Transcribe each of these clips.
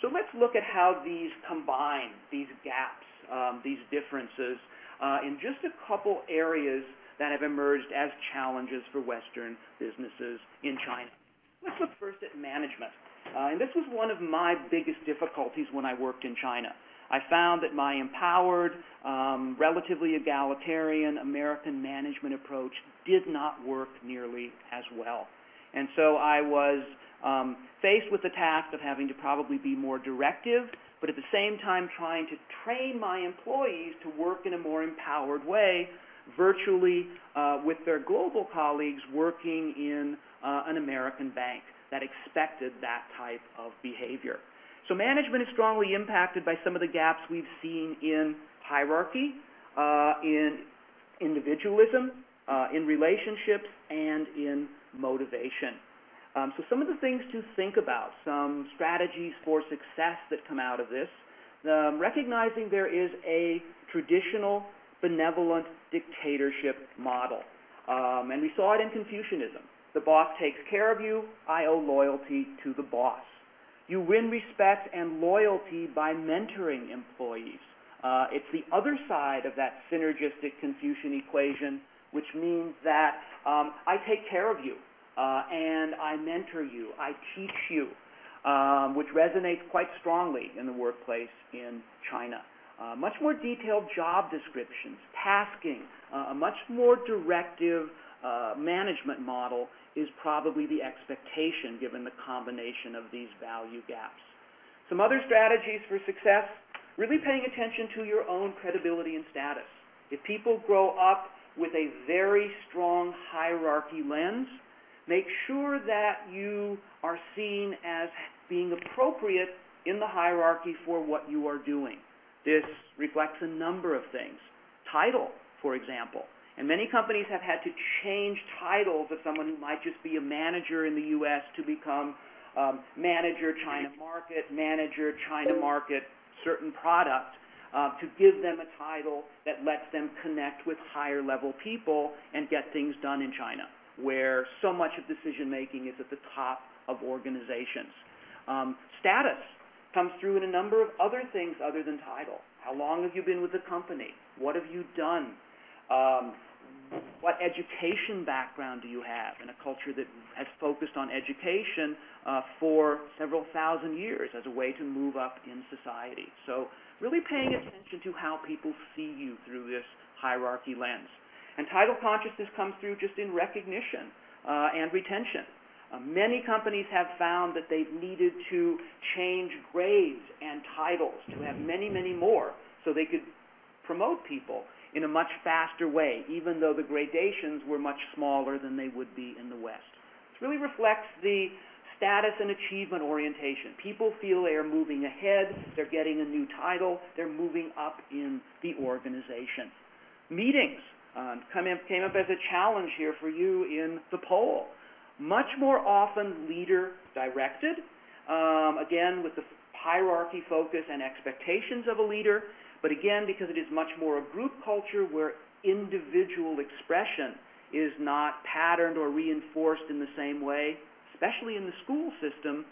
So let's look at how these combine, these gaps, these differences, in just a couple areas that have emerged as challenges for Western businesses in China. Let's look first at management. And this was one of my biggest difficulties when I worked in China. I found that my empowered, relatively egalitarian American management approach did not work nearly as well. And so I was faced with the task of having to probably be more directive, but at the same time trying to train my employees to work in a more empowered way, virtually with their global colleagues working in an American bank that expected that type of behavior. So management is strongly impacted by some of the gaps we've seen in hierarchy, in individualism, in relationships, and in motivation. So some of the things to think about, some strategies for success that come out of this, recognizing there is a traditional benevolent dictatorship model. And we saw it in Confucianism. The boss takes care of you, I owe loyalty to the boss. You win respect and loyalty by mentoring employees. It's the other side of that synergistic Confucian equation, which means that I take care of you, and I mentor you, I teach you, which resonates quite strongly in the workplace in China. Much more detailed job descriptions, tasking, a much more directive management model is probably the expectation given the combination of these value gaps. Some other strategies for success, really paying attention to your own credibility and status. If people grow up with a very strong hierarchy lens, make sure that you are seen as being appropriate in the hierarchy for what you are doing. This reflects a number of things. Title, for example. And many companies have had to change titles of someone who might just be a manager in the U.S. to become manager China market, manager China market certain product, to give them a title that lets them connect with higher level people and get things done in China, where so much of decision-making is at the top of organizations. Status comes through in a number of other things other than title. How long have you been with the company? What have you done? What education background do you have in a culture that has focused on education for several thousand years as a way to move up in society? So really paying attention to how people see you through this hierarchy lens. And title consciousness comes through just in recognition and retention. Many companies have found that they've needed to change grades and titles to have many, many more so they could promote people in a much faster way, even though the gradations were much smaller than they would be in the West. This really reflects the status and achievement orientation. People feel they are moving ahead, they're getting a new title, they're moving up in the organization. Meetings came up as a challenge here for you in the poll. Much more often leader-directed, again with the hierarchy focus and expectations of a leader, but again because it is much more a group culture where individual expression is not patterned or reinforced in the same way, especially in the school system.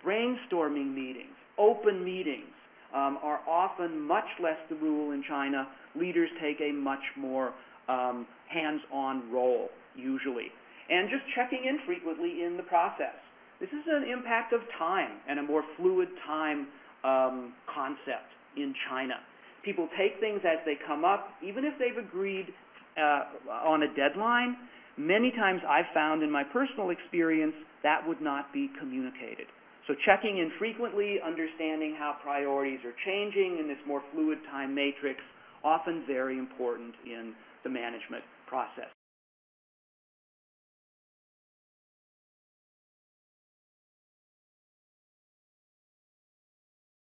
Brainstorming meetings, open meetings are often much less the rule in China. Leaders take a much more hands-on role, usually. And just checking in frequently in the process. This is an impact of time and a more fluid time concept in China. People take things as they come up, even if they've agreed on a deadline. Many times I've found in my personal experience that would not be communicated. So checking in frequently, understanding how priorities are changing in this more fluid time matrix, often very important in the management process.